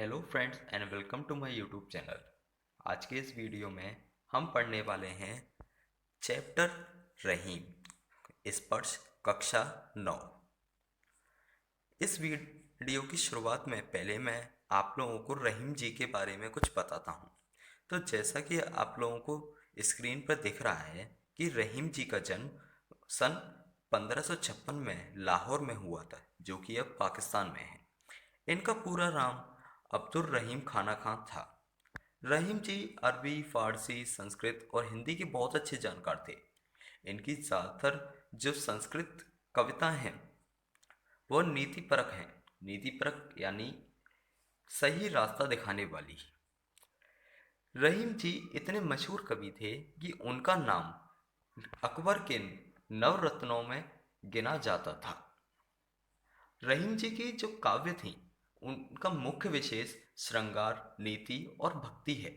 Hello friends and welcome to my YouTube channel. आज के इस वीडियो में हम पढ़ने वाले हैं चैप्टर रहीम स्पर्श कक्षा 9। इस वीडियो की शुरुआत में पहले मैं आप लोगों को रहीम जी के बारे में कुछ बताता हूँ। तो जैसा कि आप लोगों को स्क्रीन पर दिख रहा है कि रहीम जी का जन्म सन 1556 में लाहौर में हुआ था, जो कि अब पाकिस्तान में है। इनका पूरा नाम अब्दुल रहीम खाना खां था। रहीम जी अरबी, फारसी, संस्कृत और हिंदी के बहुत अच्छे जानकार थे। इनकी ज़्यादातर जो संस्कृत कविताएं हैं वो नीति परक हैं। नीति परक यानी सही रास्ता दिखाने वाली। रहीम जी इतने मशहूर कवि थे कि उनका नाम अकबर के नवरत्नों में गिना जाता था। रहीम जी की जो काव्य थी उनका मुख्य विशेष श्रृंगार, नीति और भक्ति है।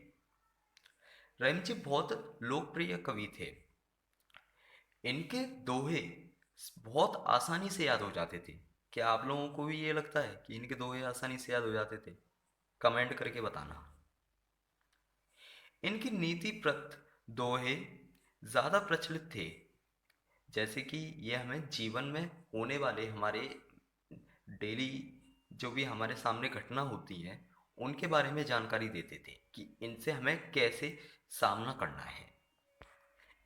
रहीम जी बहुत लोकप्रिय कवि थे। इनके दोहे बहुत आसानी से याद हो जाते थे। क्या आप लोगों को भी ये लगता है कि इनके दोहे आसानी से याद हो जाते थे? कमेंट करके बताना। इनकी नीतिप्रत दोहे ज़्यादा प्रचलित थे, जैसे कि ये हमें जीवन में होने वाले हमारे डेली जो भी हमारे सामने घटना होती है उनके बारे में जानकारी देते थे कि इनसे हमें कैसे सामना करना है।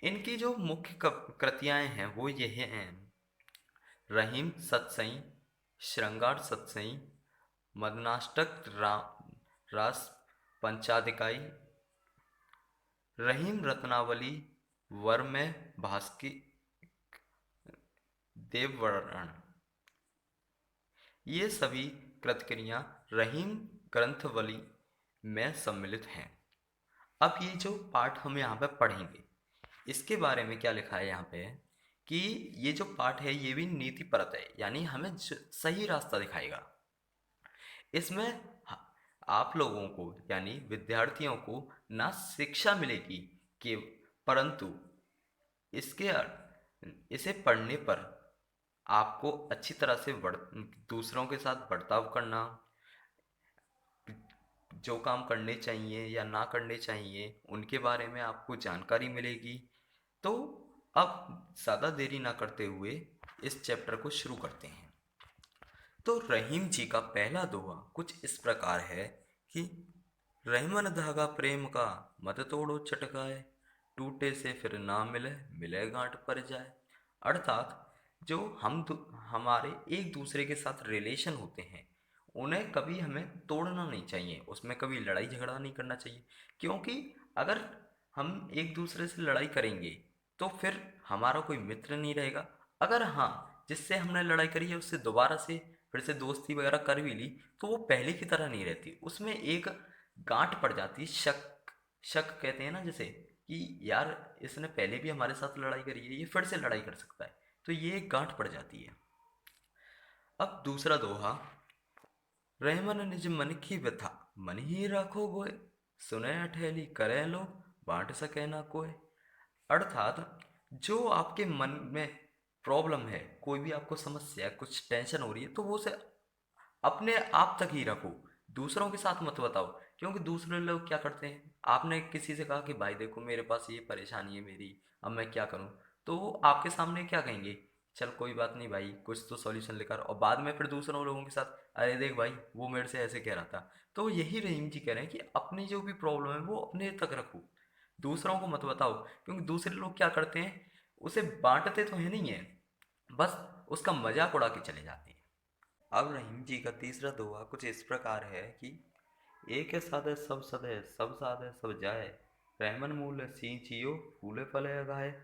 इनकी जो मुख्य कृतियाँ हैं वो ये हैं: रहीम सतसई, श्रृंगार सतसई, मदनाष्टक रास पंचाधिकाई, रहीम रत्नावली, वर में भास्की, देववरण। ये सभी कृतियाँ रहीम ग्रंथवली में सम्मिलित हैं। अब ये जो पाठ हम यहाँ पे पढ़ेंगे इसके बारे में क्या लिखा है यहाँ पे कि ये जो पाठ है ये भी नीति परत है, यानी हमें सही रास्ता दिखाएगा। इसमें आप लोगों को यानी विद्यार्थियों को ना शिक्षा मिलेगी कि परंतु इसके इसे पढ़ने पर आपको अच्छी तरह से दूसरों के साथ बर्ताव करना, जो काम करने चाहिए या ना करने चाहिए उनके बारे में आपको जानकारी मिलेगी। तो अब ज़्यादा देरी ना करते हुए इस चैप्टर को शुरू करते हैं। तो रहीम जी का पहला दोहा कुछ इस प्रकार है कि रहमन धागा प्रेम का मत तोड़ो चटकाए, टूटे से फिर ना मिले, मिले गांठ पर जाए। अर्थात जो हमारे एक दूसरे के साथ रिलेशन होते हैं उन्हें कभी हमें तोड़ना नहीं चाहिए, उसमें कभी लड़ाई झगड़ा नहीं करना चाहिए। क्योंकि अगर हम एक दूसरे से लड़ाई करेंगे तो फिर हमारा कोई मित्र नहीं रहेगा। अगर हाँ, जिससे हमने लड़ाई करी है उससे दोबारा से फिर से दोस्ती वगैरह कर भी ली तो वो पहले की तरह नहीं रहती, उसमें एक गांठ पड़ जाती है। शक, शक कहते हैं ना, जैसे कि यार इसने पहले भी हमारे साथ लड़ाई करी है, ये फिर से लड़ाई कर सकता है, तो ये एक गांठ पड़ जाती है। अब दूसरा दोहा: रहमन निज मन की व्यथा, मन ही राखो गोय, सुने अठेली करे लोग, बांट सके ना कोय। अर्थात जो आपके मन में प्रॉब्लम है, कोई भी आपको समस्या है, कुछ टेंशन हो रही है, तो वो उसे अपने आप तक ही रखो, दूसरों के साथ मत बताओ। क्योंकि दूसरे लोग क्या करते हैं, आपने किसी से कहा कि भाई देखो मेरे पास ये परेशानी है मेरी, अब मैं क्या करूं, तो वो आपके सामने क्या कहेंगे, चल कोई बात नहीं भाई, कुछ तो सॉल्यूशन लेकर, और बाद में फिर दूसरों लोगों के साथ अरे देख भाई वो मेरे से ऐसे कह रहा था। तो यही रहीम जी कह रहे हैं कि अपनी जो भी प्रॉब्लम है वो अपने तक रखो, दूसरों को मत बताओ। क्योंकि दूसरे लोग क्या करते हैं, उसे बांटते तो है नहीं है, बस उसका मजाक उड़ा के चले जाते हैं। अब रहीम जी का तीसरा दोहा कुछ इस प्रकार है कि एक साधे सब सधे, सब साधे सब जाए, रहमन मूल सींचियो, फूले फले गाए।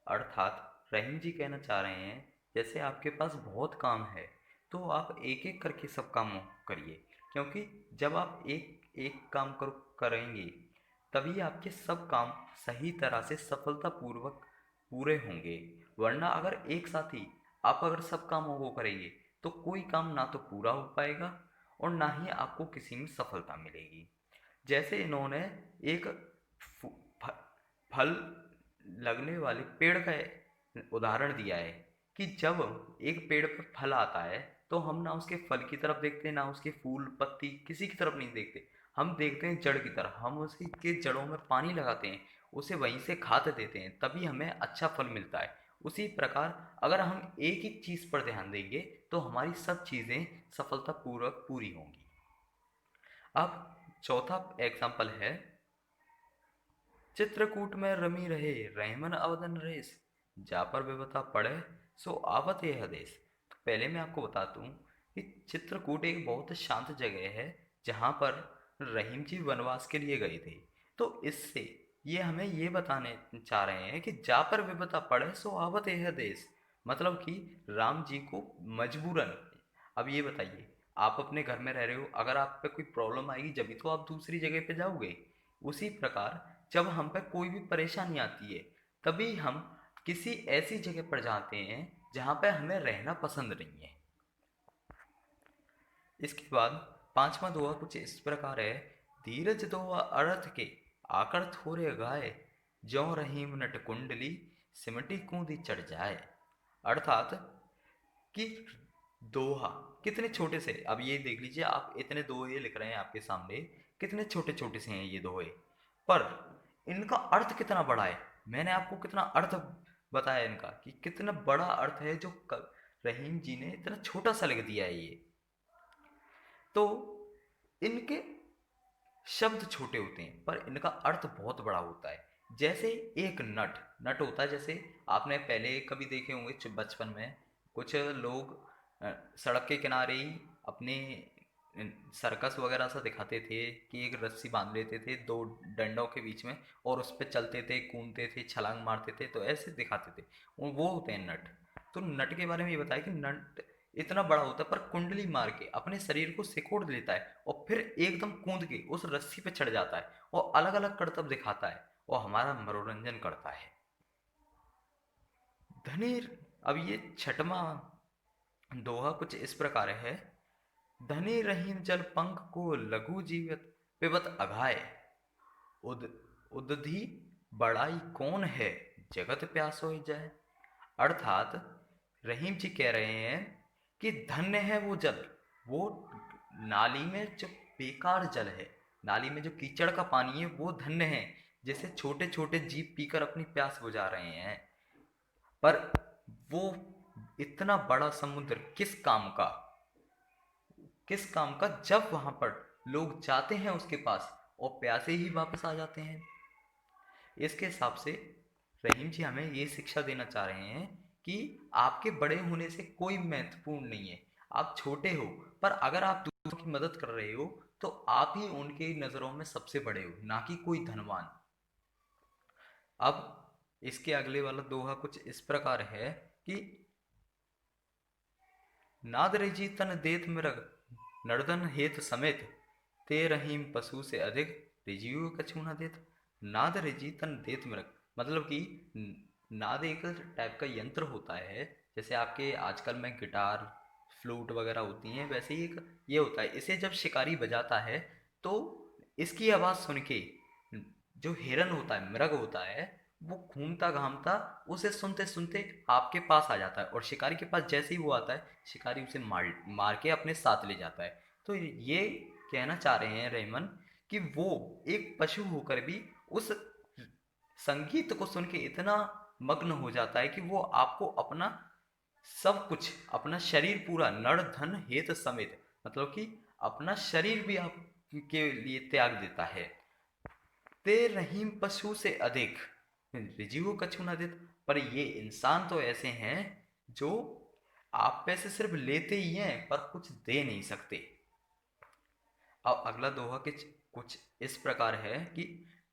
अर्थात रहीम जी कहना चाह रहे हैं जैसे आपके पास बहुत काम है तो आप एक एक करके सब काम करिए, क्योंकि जब आप एक एक काम करेंगे तभी आपके सब काम सही तरह से सफलतापूर्वक पूरे होंगे। वरना अगर एक साथ ही आप अगर सब कामों को करेंगे तो कोई काम ना तो पूरा हो पाएगा और ना ही आपको किसी में सफलता मिलेगी। जैसे इन्होंने एक फल लगने वाले पेड़ का उदाहरण दिया है कि जब एक पेड़ पर फल आता है तो हम ना उसके फल की तरफ देखते हैं, ना उसके फूल पत्ती किसी की तरफ नहीं देखते। हम देखते हैं जड़ की तरफ, हम उसी के जड़ों में पानी लगाते हैं, उसे वहीं से खाद देते हैं, तभी हमें अच्छा फल मिलता है। उसी प्रकार अगर हम एक ही चीज़ पर ध्यान देंगे तो हमारी सब चीज़ें सफलतापूर्वक पूरी होंगी। अब चौथा एग्जाम्पल है, चित्रकूट में रमी रहे रहमन अवदन रेस, जा पर विपदा पड़े सो आवत यह देश। तो पहले मैं आपको बता दूं कि चित्रकूट एक बहुत शांत जगह है जहाँ पर रहीम जी वनवास के लिए गए थे। तो इससे ये हमें ये बताने चाह रहे हैं कि जा पर विपदा पड़े सो आवत यह देश, मतलब कि राम जी को मजबूरन, अब ये बताइए, आप अपने घर में रह रहे हो, अगर आप पे कोई प्रॉब्लम आएगी जब भी तो आप दूसरी जगह पे जाओगे। उसी प्रकार जब हम पे कोई भी परेशानी आती है तभी हम किसी ऐसी जगह पर जाते हैं जहाँ पे हमें रहना पसंद नहीं है। इसके बाद पांचवा दोहा कुछ इस प्रकार है, धीरज दोहा अर्थ के आकर थोरे गाय, ज्यों रहीम नट कुंडली सिमटी कूदी चढ़ जाए। अर्थात कि दोहा कितने छोटे से, अब ये देख लीजिए, आप इतने दोहे लिख रहे हैं आपके सामने, कितने छोटे छोटे से हैं ये दोहे, पर इनका अर्थ कितना बड़ा है। मैंने आपको कितना अर्थ बताया इनका कि कितना बड़ा अर्थ है, जो रहीम जी ने इतना छोटा सा लिख दिया है ये। तो इनके शब्द छोटे होते हैं पर इनका अर्थ बहुत बड़ा होता है। जैसे एक नट नट होता है, जैसे आपने पहले कभी देखे होंगे बचपन में, कुछ लोग सड़क के किनारे ही अपने सर्कस वगैरह सा दिखाते थे कि एक रस्सी बांध लेते थे दो डंडों के बीच में और उस पर चलते थे, कूदते थे, छलांग मारते थे, तो ऐसे दिखाते थे। वो होते हैं नट। तो नट के बारे में ये बताया कि नट इतना बड़ा होता है पर कुंडली मार के अपने शरीर को सिकोड़ लेता है और फिर एकदम कूद के उस रस्सी पे चढ़ जाता है और अलग अलग करतब दिखाता है और हमारा मनोरंजन करता है। धनीर, अब ये छठवां दोहा कुछ इस प्रकार है, धनी रहीम जल पंख को लघु जीवित पिबत अघाय, उद उदधि बड़ाई कौन है जगत प्यासो जाए। अर्थात रहीम जी कह रहे हैं कि धन्य है वो जल, वो नाली में जो बेकार जल है, नाली में जो कीचड़ का पानी है वो धन्य है, जिसे छोटे छोटे जीव पीकर अपनी प्यास बुझा रहे हैं। पर वो इतना बड़ा समुद्र किस काम का जब वहां पर लोग जाते हैं उसके पास और प्यासे ही वापस आ जाते हैं। इसके हिसाब से रहीम जी हमें ये शिक्षा देना चाह रहे हैं कि आपके बड़े होने से कोई महत्वपूर्ण नहीं है, आप छोटे हो, पर अगर आप दूसरों की मदद कर रहे हो तो आप ही उनके नज़रों में सबसे बड़े हो, ना कि कोई धनवान। अब इसके अगले वाला दोहा कुछ इस प्रकार है कि नाद रजी तन देत मृग नर्दन हेत समेत, ते रहीम पशु से अधिक रिजीव कछु न देत। नाद रजी तन देत मृग, मतलब कि नाद एक टाइप का यंत्र होता है, जैसे आपके आजकल में गिटार फ्लूट वगैरह होती हैं, वैसे ही एक ये होता है। इसे जब शिकारी बजाता है तो इसकी आवाज़ सुन के जो हिरन होता है, मृग होता है, वो घूमता घामता उसे सुनते सुनते आपके पास आ जाता है और शिकारी के पास जैसे ही वो आता है शिकारी उसे मार मार के अपने साथ ले जाता है। तो ये कहना चाह रहे हैं रेमन कि वो एक पशु होकर भी उस संगीत को सुन के इतना मग्न हो जाता है कि वो आपको अपना सब कुछ, अपना शरीर पूरा नर धन हेत समेत, मतलब कि अपना शरीर भी आप के लिए त्याग देता है। ते रहीम पशु से अधिक रिजीव कछु न देत, पर ये इंसान तो ऐसे हैं जो आप पे से सिर्फ लेते ही हैं पर कुछ दे नहीं सकते। अब अगला दोहा कुछ इस प्रकार है कि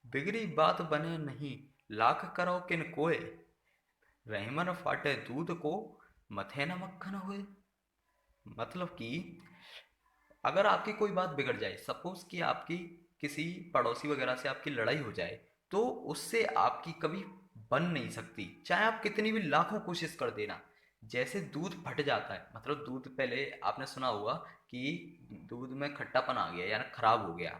बिगड़ी बात बने नहीं लाख करो किन कोय, रहमन फाटे दूध को मथे न मक्खन होए। मतलब कि अगर आपकी कोई बात बिगड़ जाए, सपोज कि आपकी किसी पड़ोसी वगैरह से आपकी लड़ाई हो जाए, तो उससे आपकी कभी बन नहीं सकती, चाहे आप कितनी भी लाखों कोशिश कर देना। जैसे दूध फट जाता है, मतलब दूध, पहले आपने सुना होगा कि दूध में खट्टापन आ गया या खराब हो गया,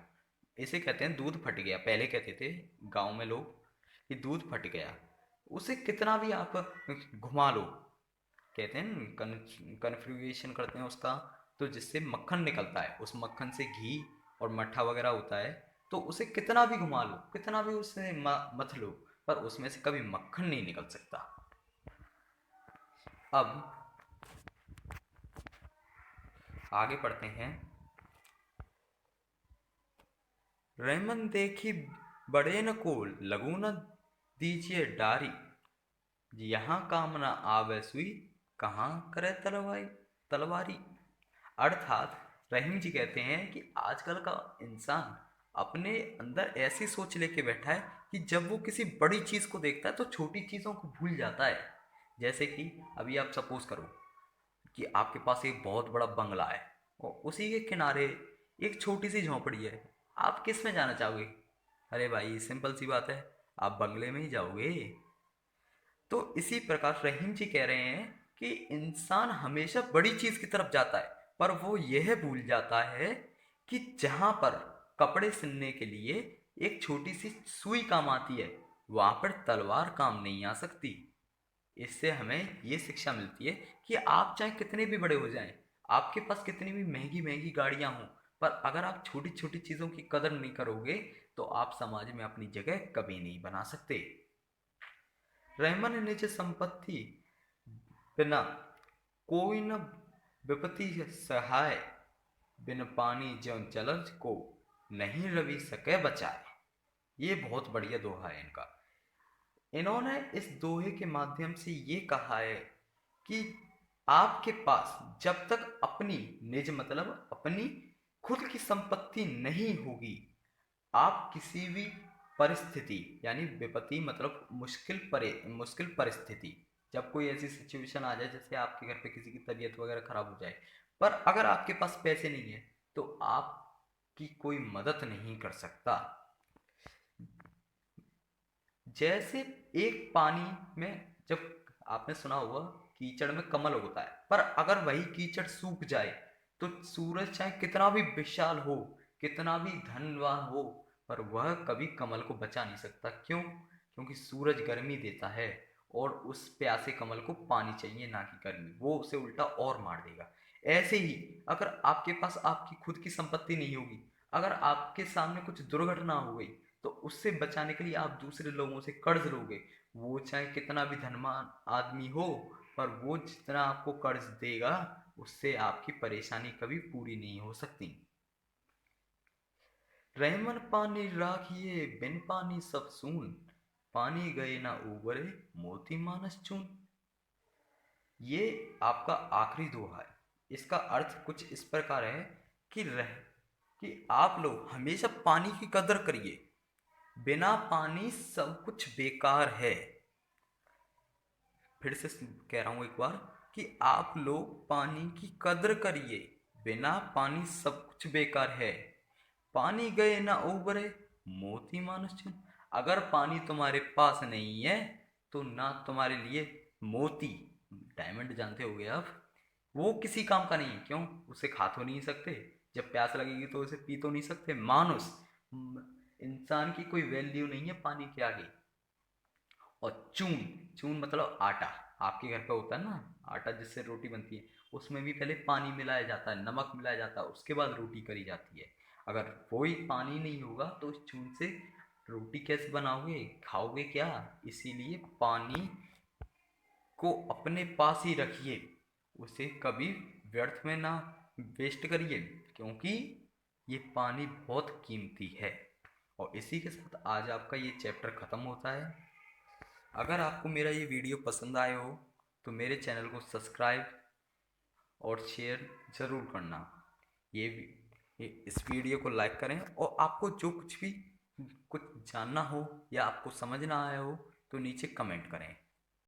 इसे कहते हैं दूध फट गया। पहले कहते थे गांव में लोग कि दूध फट गया। उसे कितना भी आप घुमा लो, कहते हैं कन्फ्यूगेशन करते हैं उसका, तो जिससे मक्खन निकलता है, उस मक्खन से घी और मट्ठा वगैरह होता है, तो उसे कितना भी घुमा लो, कितना भी उसे मथ लो, पर उसमें से कभी मक्खन नहीं निकल सकता। अब आगे पढ़ते हैं। रेमन देखी बड़े न को लगू न दीजिए डारी, यहाँ काम न आवे सुई कहाँ करे तलवारी। अर्थात रहीम जी कहते हैं कि आजकल का इंसान अपने अंदर ऐसी सोच लेके बैठा है कि जब वो किसी बड़ी चीज़ को देखता है तो छोटी चीज़ों को भूल जाता है। जैसे कि अभी आप सपोज करो कि आपके पास एक बहुत बड़ा बंगला है और उसी के किनारे एक छोटी सी झोंपड़ी है, आप किस में जाना चाहोगे? अरे भाई सिंपल सी बात है, आप बंगले में ही जाओगे। तो इसी प्रकार रहीम जी कह रहे हैं कि इंसान हमेशा बड़ी चीज की तरफ जाता है, पर वो यह भूल जाता है कि जहां पर कपड़े सिलने के लिए एक छोटी सी सुई काम आती है, वहां पर तलवार काम नहीं आ सकती। इससे हमें ये शिक्षा मिलती है कि आप चाहे कितने भी बड़े हो जाएं, आपके पास कितनी भी महंगी महंगी गाड़ियां हों, पर अगर आप छोटी छोटी चीज़ों की कदर नहीं करोगे तो आप समाज में अपनी जगह कभी नहीं बना सकते। रहमान निज संपत्ति बिना कोई न विपत्ति सहाय, बिन पानी ज्यों जलज को नहीं रवि सके बचाए। ये बहुत बढ़िया दोहा है इनका। इन्होंने इस दोहे के माध्यम से ये कहा है कि आपके पास जब तक अपनी निज मतलब अपनी खुद की संपत्ति नहीं होगी, आप किसी भी परिस्थिति यानी विपत्ति मतलब मुश्किल परिस्थिति, जब कोई ऐसी सिचुएशन आ जाए जैसे आपके घर पे किसी की तबीयत वगैरह खराब हो जाए, पर अगर आपके पास पैसे नहीं है तो आपकी कोई मदद नहीं कर सकता। जैसे एक पानी में, जब आपने सुना होगा कीचड़ में कमल होता है, पर अगर वही कीचड़ सूख जाए तो सूरज चाहे कितना भी विशाल हो, कितना भी धनवान हो, पर वह कभी कमल को बचा नहीं सकता। क्यों? क्योंकि सूरज गर्मी देता है और उस प्यासे कमल को पानी चाहिए ना कि गर्मी, वो उसे उल्टा और मार देगा। ऐसे ही अगर आपके पास आपकी खुद की संपत्ति नहीं होगी, अगर आपके सामने कुछ दुर्घटना हो गई, तो उससे बचाने के लिए आप दूसरे लोगों से कर्ज लोगे, वो चाहे कितना भी धनवान आदमी हो, पर वो जितना आपको कर्ज देगा उससे आपकी परेशानी कभी पूरी नहीं हो सकती। रहमन पानी राखिए बिन पानी सब सून, पानी गए ना उबरे मोती मानस चून। ये आपका आखिरी दोहा है। इसका अर्थ कुछ इस प्रकार है कि कि आप लोग हमेशा पानी की कदर करिए, बिना पानी सब कुछ बेकार है। फिर से कह रहा हूं एक बार कि आप लोग पानी की कदर करिए, बिना पानी सब कुछ बेकार है। पानी गए ना उबरे मोती मानुष चुन। अगर पानी तुम्हारे पास नहीं है तो ना तुम्हारे लिए मोती, डायमंड जानते होगे आप, वो किसी काम का नहीं है। क्यों? उसे खा तो नहीं सकते, जब प्यास लगेगी तो उसे पी तो नहीं सकते। मानुष इंसान की कोई वैल्यू नहीं है पानी के आगे। और चून, चून मतलब आटा, आपके घर पे होता है ना आटा जिससे रोटी बनती है, उसमें भी पहले पानी मिलाया जाता है, नमक मिलाया जाता है, उसके बाद रोटी करी जाती है। अगर वही पानी नहीं होगा तो उस चून से रोटी कैसे बनाओगे, खाओगे क्या? इसीलिए पानी को अपने पास ही रखिए, उसे कभी व्यर्थ में ना वेस्ट करिए, क्योंकि ये पानी बहुत कीमती है। और इसी के साथ आज आपका ये चैप्टर ख़त्म होता है। अगर आपको मेरा ये वीडियो पसंद आया हो तो मेरे चैनल को सब्सक्राइब और शेयर ज़रूर करना। इस वीडियो को लाइक करें, और आपको जो कुछ भी कुछ जानना हो या आपको समझ ना आया हो तो नीचे कमेंट करें।